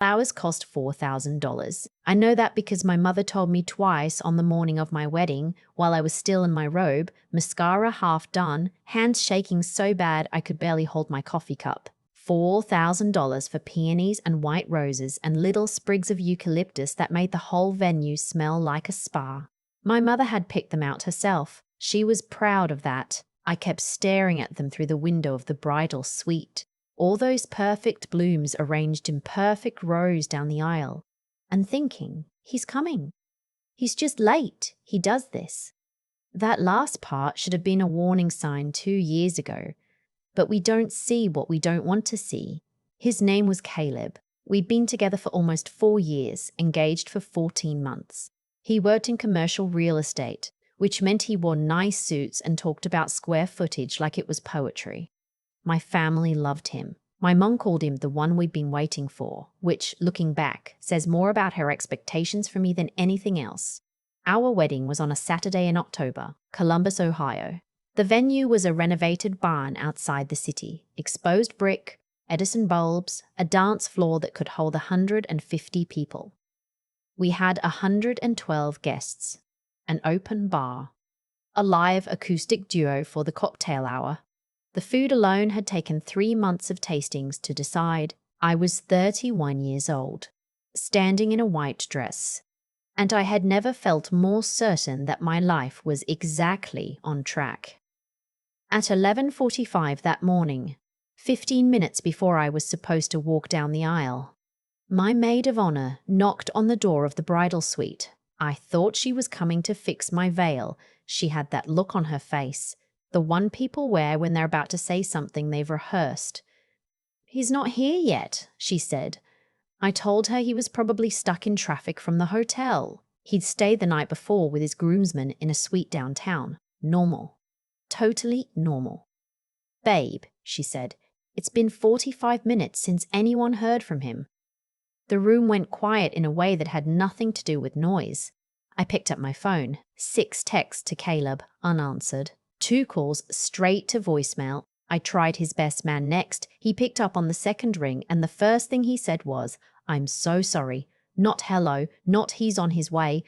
Flowers cost $4,000. I know that because my mother told me twice on the morning of my wedding, while I was still in my robe, mascara half done, hands shaking so bad I could barely hold my coffee cup. $4,000 for peonies and white roses and little sprigs of eucalyptus that made the whole venue smell like a spa. My mother had picked them out herself. She was proud of that. I kept staring at them through the window of the bridal suite. All those perfect blooms arranged in perfect rows down the aisle, and thinking, he's coming. He's just late. He does this. That last part should have been a warning sign 2 years ago, but we don't see what we don't want to see. His name was Caleb. We'd been together for almost 4 years, engaged for 14 months. He worked in commercial real estate, which meant he wore nice suits and talked about square footage like it was poetry. My family loved him. My mum called him the one we'd been waiting for, which, looking back, says more about her expectations for me than anything else. Our wedding was on a Saturday in October, Columbus, Ohio. The venue was a renovated barn outside the city, exposed brick, Edison bulbs, a dance floor that could hold 150 people. We had 112 guests, an open bar, a live acoustic duo for the cocktail hour. The food alone had taken 3 months of tastings to decide. I was 31 years old, standing in a white dress, and I had never felt more certain that my life was exactly on track. At 11:45 that morning, 15 minutes before I was supposed to walk down the aisle, my maid of honor knocked on the door of the bridal suite. I thought she was coming to fix my veil. She had that look on her face, the one people wear when they're about to say something they've rehearsed. "He's not here yet," she said. I told her he was probably stuck in traffic from the hotel. He'd stayed the night before with his groomsmen in a suite downtown. Normal. Totally normal. "Babe," she said, "it's been 45 minutes since anyone heard from him." The room went quiet in a way that had nothing to do with noise. I picked up my phone. 6 texts to Caleb, unanswered. 2 calls straight to voicemail. I tried his best man next. He picked up on the second ring, and the first thing he said was, "I'm so sorry." Not hello, not he's on his way.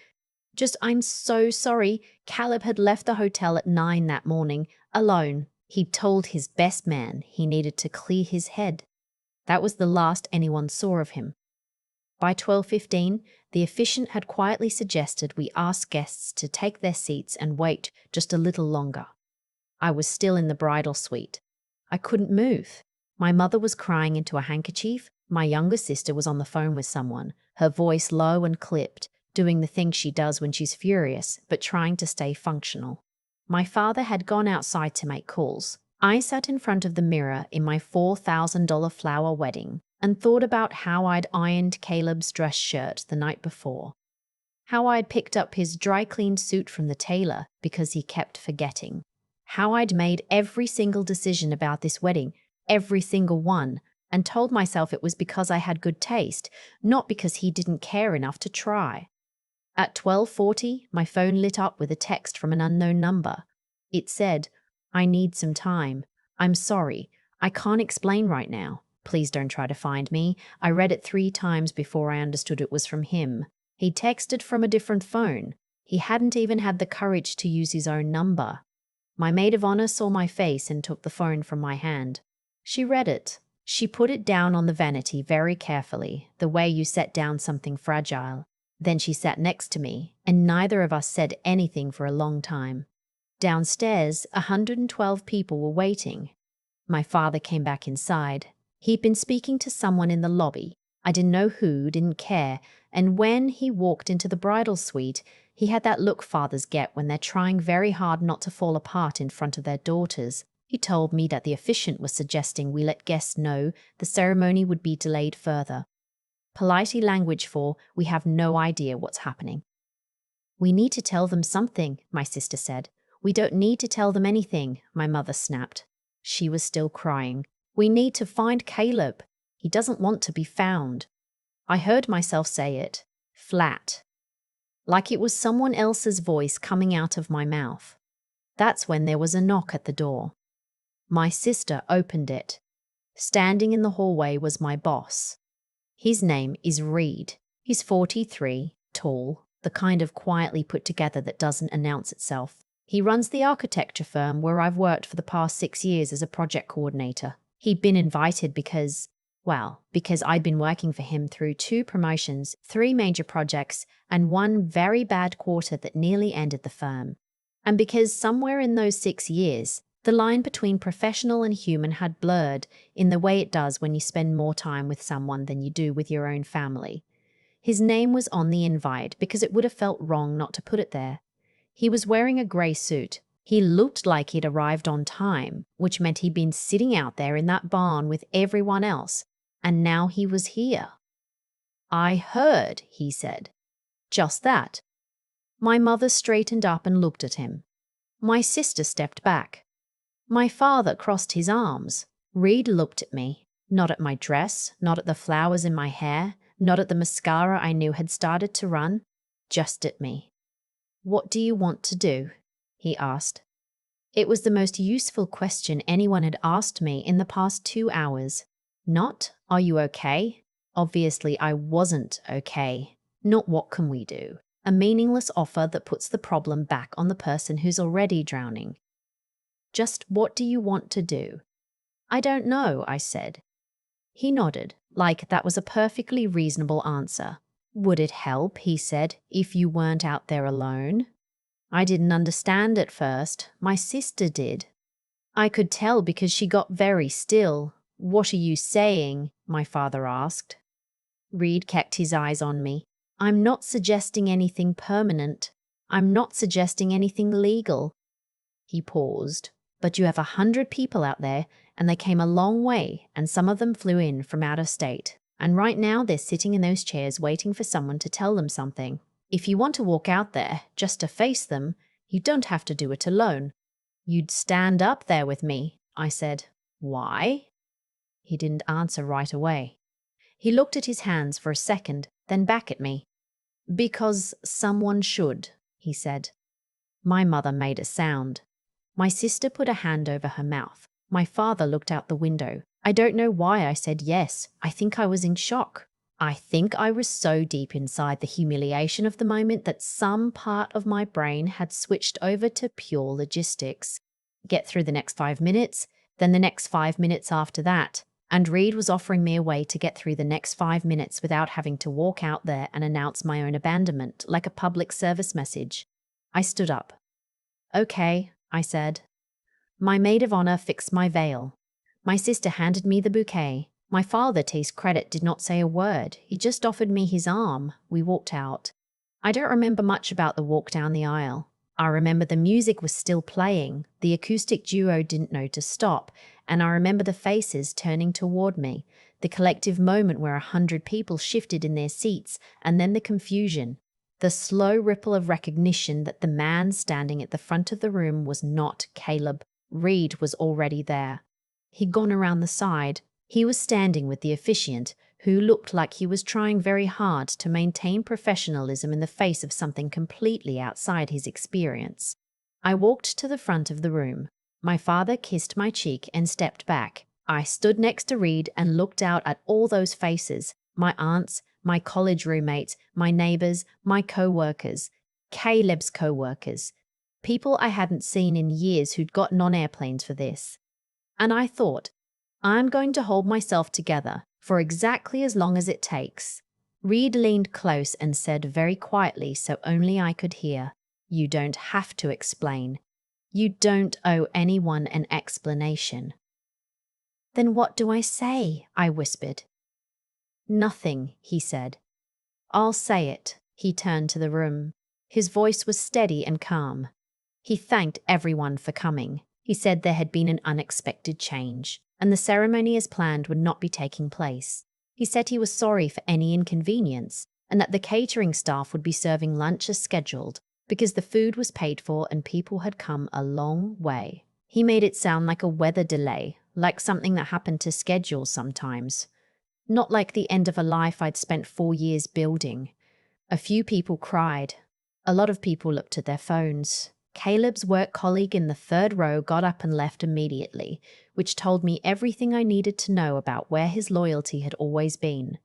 Just, "I'm so sorry." Caleb had left the hotel at 9 that morning, alone. He'd told his best man he needed to clear his head. That was the last anyone saw of him. By 12:15, the officiant had quietly suggested we ask guests to take their seats and wait just a little longer. I was still in the bridal suite. I couldn't move. My mother was crying into a handkerchief. My younger sister was on the phone with someone, her voice low and clipped, doing the thing she does when she's furious, but trying to stay functional. My father had gone outside to make calls. I sat in front of the mirror in my $4,000 flower wedding and thought about how I'd ironed Caleb's dress shirt the night before, how I'd picked up his dry-cleaned suit from the tailor because he kept forgetting, how I'd made every single decision about this wedding, every single one, and told myself it was because I had good taste, not because he didn't care enough to try. At 12:40, my phone lit up with a text from an unknown number. It said, "I need some time. I'm sorry. I can't explain right now. Please don't try to find me." I read it 3 times before I understood it was from him. He texted from a different phone. He hadn't even had the courage to use his own number. My maid of honor saw my face and took the phone from my hand. She read it. She put it down on the vanity very carefully, the way you set down something fragile. Then she sat next to me, and neither of us said anything for a long time. Downstairs, 112 people were waiting. My father came back inside. He'd been speaking to someone in the lobby. I didn't know who, didn't care, and when he walked into the bridal suite, he had that look fathers get when they're trying very hard not to fall apart in front of their daughters. He told me that the officiant was suggesting we let guests know the ceremony would be delayed further. Polite language for, "We have no idea what's happening." "We need to tell them something," my sister said. "We don't need to tell them anything," my mother snapped. She was still crying. "We need to find Caleb. He doesn't want to be found." I heard myself say it, flat, like it was someone else's voice coming out of my mouth. That's when there was a knock at the door. My sister opened it. Standing in the hallway was my boss. His name is Reed. He's 43, tall, the kind of quietly put together that doesn't announce itself. He runs the architecture firm where I've worked for the past 6 years as a project coordinator. He'd been invited because I'd been working for him through 2 promotions, 3 major projects, and 1 very bad quarter that nearly ended the firm. And because somewhere in those 6 years, the line between professional and human had blurred in the way it does when you spend more time with someone than you do with your own family. His name was on the invite because it would have felt wrong not to put it there. He was wearing a grey suit. He looked like he'd arrived on time, which meant he'd been sitting out there in that barn with everyone else, and now he was here. "I heard," he said. Just that. My mother straightened up and looked at him. My sister stepped back. My father crossed his arms. Reed looked at me, not at my dress, not at the flowers in my hair, not at the mascara I knew had started to run, just at me. "What do you want to do?" he asked. It was the most useful question anyone had asked me in the past 2 hours. Not, "Are you okay?" Obviously, I wasn't okay. Not, "What can we do?" A meaningless offer that puts the problem back on the person who's already drowning. Just, "What do you want to do?" "I don't know," I said. He nodded, like that was a perfectly reasonable answer. "Would it help," he said, "if you weren't out there alone?" I didn't understand at first. My sister did. I could tell because she got very still. "What are you saying?" my father asked. Reed kept his eyes on me. "I'm not suggesting anything permanent. I'm not suggesting anything legal." He paused. "But you have 100 people out there, and they came a long way, and some of them flew in from out of state. And right now they're sitting in those chairs waiting for someone to tell them something. If you want to walk out there, just to face them, you don't have to do it alone." "You'd stand up there with me," I said. "Why?" He didn't answer right away. He looked at his hands for a second, then back at me. "Because someone should," he said. My mother made a sound. My sister put a hand over her mouth. My father looked out the window. I don't know why I said yes. I think I was in shock. I think I was so deep inside the humiliation of the moment that some part of my brain had switched over to pure logistics. Get through the next 5 minutes, then the next 5 minutes after that. And Reed was offering me a way to get through the next 5 minutes without having to walk out there and announce my own abandonment like a public service message. I stood up. "Okay," I said. My maid of honor fixed my veil. My sister handed me the bouquet. My father, to his credit, did not say a word. He just offered me his arm. We walked out. I don't remember much about the walk down the aisle. I remember the music was still playing. The acoustic duo didn't know to stop. And I remember the faces turning toward me, the collective moment where 100 people shifted in their seats, and then the confusion. The slow ripple of recognition that the man standing at the front of the room was not Caleb. Reed was already there. He'd gone around the side. He was standing with the officiant, who looked like he was trying very hard to maintain professionalism in the face of something completely outside his experience. I walked to the front of the room. My father kissed my cheek and stepped back. I stood next to Reed and looked out at all those faces, my aunts, my college roommates, my neighbors, my co-workers, Caleb's co-workers, people I hadn't seen in years who'd gotten on airplanes for this. And I thought, I'm going to hold myself together for exactly as long as it takes. Reed leaned close and said very quietly so only I could hear, "You don't have to explain. You don't owe anyone an explanation." "Then what do I say?" I whispered. "Nothing," he said. "I'll say it." He turned to the room. His voice was steady and calm. He thanked everyone for coming. He said there had been an unexpected change, and the ceremony as planned would not be taking place. He said he was sorry for any inconvenience, and that the catering staff would be serving lunch as scheduled, because the food was paid for and people had come a long way. He made it sound like a weather delay, like something that happened to schedule sometimes. Not like the end of a life I'd spent 4 years building. A few people cried. A lot of people looked at their phones. Caleb's work colleague in the 3rd row got up and left immediately, which told me everything I needed to know about where his loyalty had always been.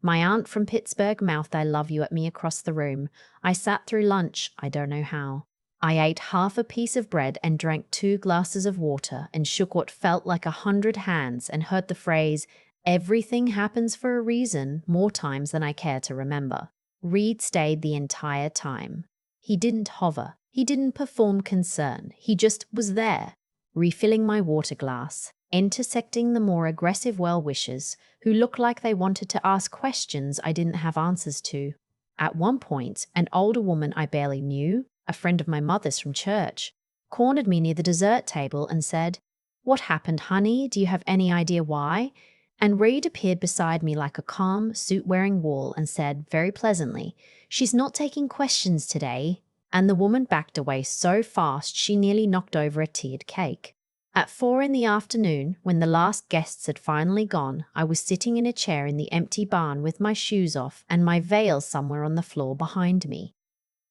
My aunt from Pittsburgh mouthed "I love you" at me across the room. I sat through lunch, I don't know how. I ate half a piece of bread and drank 2 glasses of water and shook what felt like 100 hands and heard the phrase, "Everything happens for a reason," more times than I care to remember. Reed stayed the entire time. He didn't hover. He didn't perform concern. He just was there, refilling my water glass, intersecting the more aggressive well-wishers who looked like they wanted to ask questions I didn't have answers to. At one point, an older woman I barely knew, a friend of my mother's from church, cornered me near the dessert table and said, "What happened, honey? Do you have any idea why?" And Reed appeared beside me like a calm, suit-wearing wall and said, very pleasantly, "She's not taking questions today." And the woman backed away so fast she nearly knocked over a tiered cake. At 4 in the afternoon, when the last guests had finally gone, I was sitting in a chair in the empty barn with my shoes off and my veil somewhere on the floor behind me.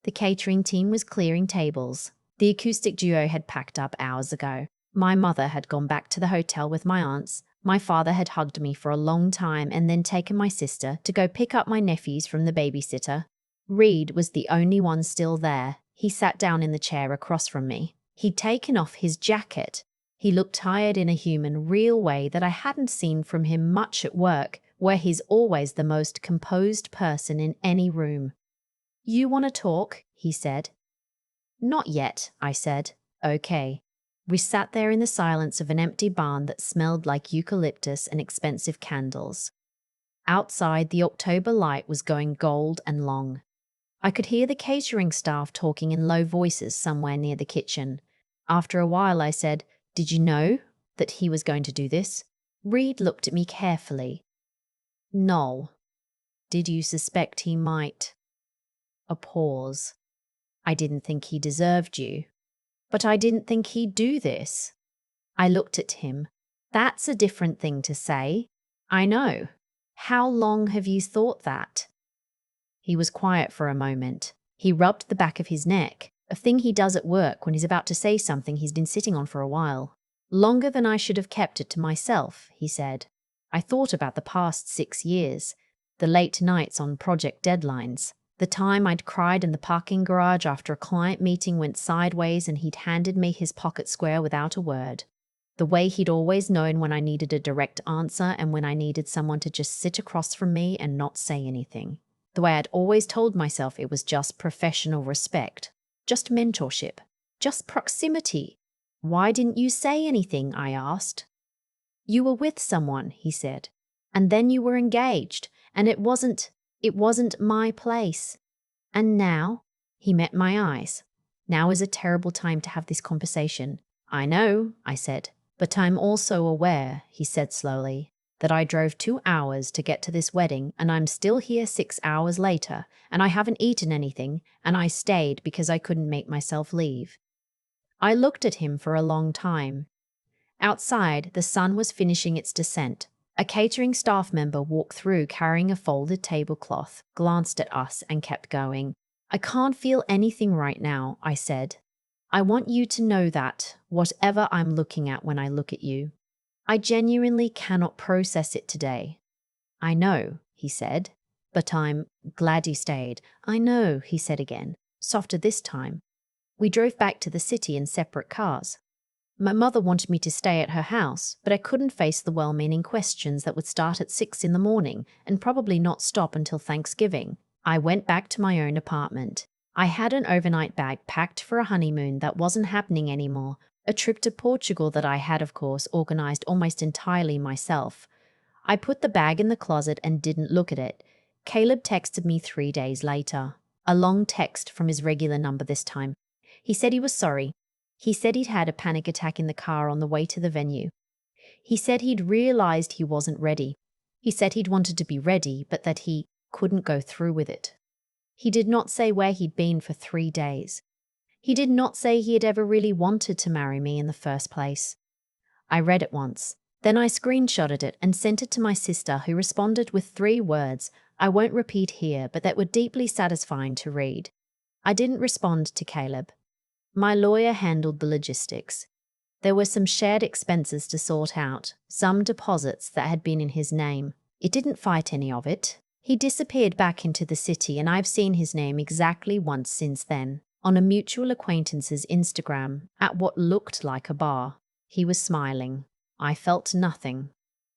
The catering team was clearing tables. The acoustic duo had packed up hours ago. My mother had gone back to the hotel with my aunts. My father had hugged me for a long time and then taken my sister to go pick up my nephews from the babysitter. Reed was the only one still there. He sat down in the chair across from me. He'd taken off his jacket. He looked tired in a human, real way that I hadn't seen from him much at work, where he's always the most composed person in any room. "You want to talk?" he said. "Not yet," I said. "Okay." We sat there in the silence of an empty barn that smelled like eucalyptus and expensive candles. Outside, the October light was going gold and long. I could hear the catering staff talking in low voices somewhere near the kitchen. After a while, I said, "Did you know that he was going to do this?" Reed looked at me carefully. "No." "Did you suspect he might?" A pause. "I didn't think he deserved you. But I didn't think he'd do this." I looked at him. "That's a different thing to say." "I know. How long have you thought that?" He was quiet for a moment. He rubbed the back of his neck, a thing he does at work when he's about to say something he's been sitting on for a while. "Longer than I should have kept it to myself," he said. "I thought about the past 6 years, the late nights on project deadlines, the time I'd cried in the parking garage after a client meeting went sideways and he'd handed me his pocket square without a word, the way he'd always known when I needed a direct answer and when I needed someone to just sit across from me and not say anything. The way I'd always told myself it was just professional respect, just mentorship, just proximity. Why didn't you say anything?" I asked. "You were with someone," he said, "and then you were engaged, and it wasn't my place. And now," he met my eyes. "Now is a terrible time to have this conversation." "I know," I said, "but I'm also aware," he said slowly, "that I drove 2 hours to get to this wedding and I'm still here 6 hours later and I haven't eaten anything and I stayed because I couldn't make myself leave." I looked at him for a long time. Outside, the sun was finishing its descent. A catering staff member walked through carrying a folded tablecloth, glanced at us and kept going. "I can't feel anything right now," I said. "I want you to know that, whatever I'm looking at when I look at you. I genuinely cannot process it today." "I know," he said, "but I'm glad you stayed." "I know," he said again, softer this time. We drove back to the city in separate cars. My mother wanted me to stay at her house, but I couldn't face the well-meaning questions that would start at 6 in the morning and probably not stop until Thanksgiving. I went back to my own apartment. I had an overnight bag packed for a honeymoon that wasn't happening anymore, a trip to Portugal that I had, of course, organized almost entirely myself. I put the bag in the closet and didn't look at it. Caleb texted me 3 days later. A long text from his regular number this time. He said he was sorry. He said he'd had a panic attack in the car on the way to the venue. He said he'd realized he wasn't ready. He said he'd wanted to be ready, but that he couldn't go through with it. He did not say where he'd been for 3 days. He did not say he had ever really wanted to marry me in the first place. I read it once. Then I screenshotted it and sent it to my sister, who responded with 3 words I won't repeat here, but that were deeply satisfying to read. I didn't respond to Caleb. My lawyer handled the logistics. There were some shared expenses to sort out, some deposits that had been in his name. It didn't fight any of it. He disappeared back into the city, and I've seen his name exactly once since then, on a mutual acquaintance's Instagram, at what looked like a bar. He was smiling. I felt nothing.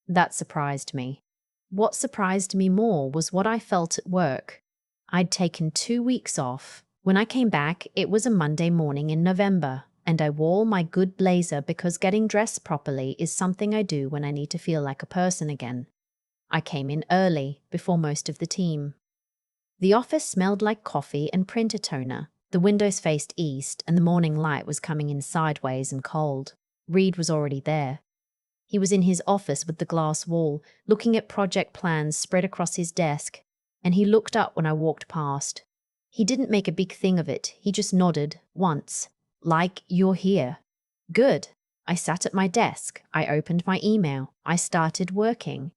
That surprised me. What surprised me more was what I felt at work. I'd taken 2 weeks off. When I came back, it was a Monday morning in November, and I wore my good blazer because getting dressed properly is something I do when I need to feel like a person again. I came in early, before most of the team. The office smelled like coffee and printer toner. The windows faced east, and the morning light was coming in sideways and cold. Reed was already there. He was in his office with the glass wall, looking at project plans spread across his desk, and he looked up when I walked past. He didn't make a big thing of it, he just nodded, once. Like, you're here. Good. I sat at my desk, I opened my email, I started working.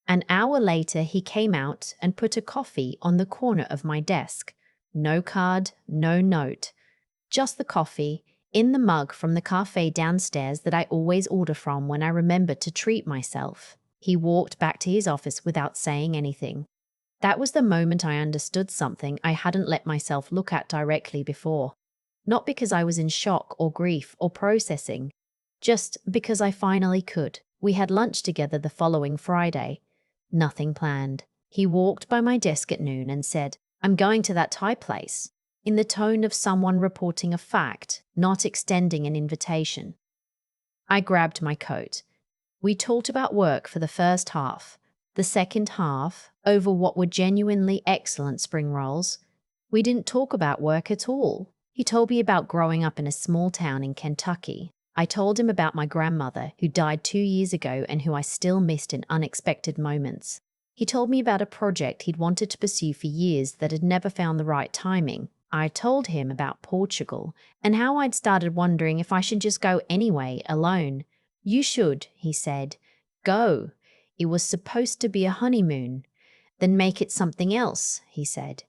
An hour later, he came out and put a coffee on the corner of my desk. No card, no note. Just the coffee, in the mug from the cafe downstairs that I always order from when I remember to treat myself. He walked back to his office without saying anything. That was the moment I understood something I hadn't let myself look at directly before. Not because I was in shock or grief or processing, just because I finally could. We had lunch together the following Friday. Nothing planned. He walked by my desk at noon and said, "I'm going to that Thai place," in the tone of someone reporting a fact, not extending an invitation. I grabbed my coat. We talked about work for the first half. The second half, over what were genuinely excellent spring rolls, we didn't talk about work at all. He told me about growing up in a small town in Kentucky. I told him about my grandmother, who died 2 years ago and who I still missed in unexpected moments. He told me about a project he'd wanted to pursue for years that had never found the right timing. I told him about Portugal and how I'd started wondering if I should just go anyway, alone. "You should," he said. "Go. It was supposed to be a honeymoon." "Then make it something else," he said.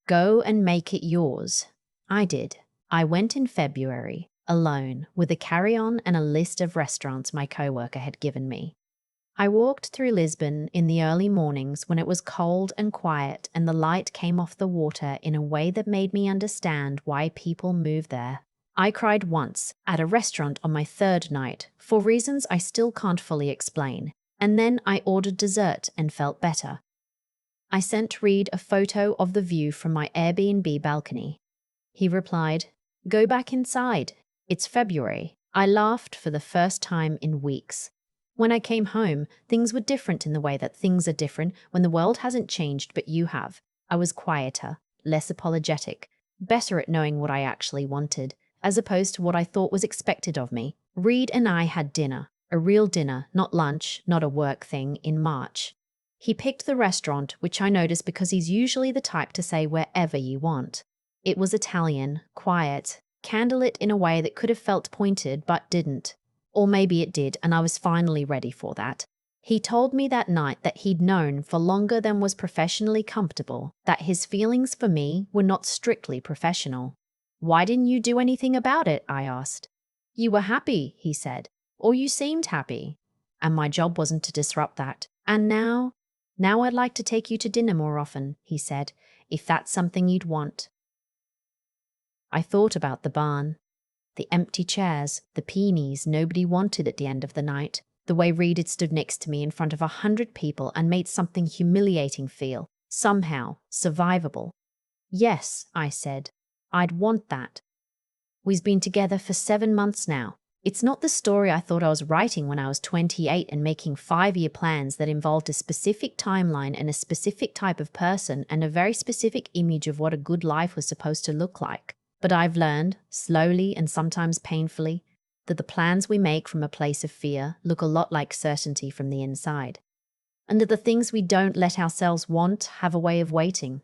"Go and make it yours." I did. I went in February, alone, with a carry-on and a list of restaurants my coworker had given me. I walked through Lisbon in the early mornings when it was cold and quiet and the light came off the water in a way that made me understand why people move there. I cried once at a restaurant on my third night, for reasons I still can't fully explain, and then I ordered dessert and felt better. I sent Reed a photo of the view from my Airbnb balcony. He replied, "Go back inside. It's February." I laughed for the first time in weeks. When I came home, things were different in the way that things are different when the world hasn't changed but you have. I was quieter, less apologetic, better at knowing what I actually wanted, as opposed to what I thought was expected of me. Reed and I had dinner, a real dinner, not lunch, not a work thing, in March. He picked the restaurant, which I noticed because he's usually the type to say wherever you want. It was Italian, quiet, candlelit in a way that could have felt pointed but didn't. Or maybe it did, and I was finally ready for that. He told me that night that he'd known for longer than was professionally comfortable that his feelings for me were not strictly professional. "Why didn't you do anything about it?" I asked. "You were happy," he said, "or you seemed happy. And my job wasn't to disrupt that. And now I'd like to take you to dinner more often," he said, "if that's something you'd want." I thought about the barn. The empty chairs, the peonies nobody wanted at the end of the night, the way Reed had stood next to me in front of 100 people and made something humiliating feel, somehow, survivable. "Yes," I said, "I'd want that." We've been together for 7 months now. It's not the story I thought I was writing when I was 28 and making 5-year plans that involved a specific timeline and a specific type of person and a very specific image of what a good life was supposed to look like. But I've learned, slowly and sometimes painfully, that the plans we make from a place of fear look a lot like certainty from the inside, and that the things we don't let ourselves want have a way of waiting.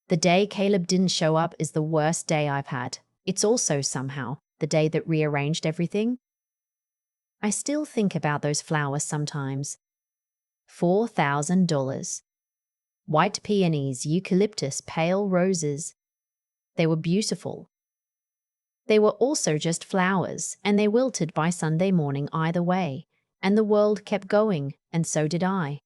The day Caleb didn't show up is the worst day I've had. It's also, somehow, the day that rearranged everything. I still think about those flowers sometimes. $4,000. White peonies, eucalyptus, pale roses. They were beautiful. They were also just flowers, and they wilted by Sunday morning either way, and the world kept going, and so did I.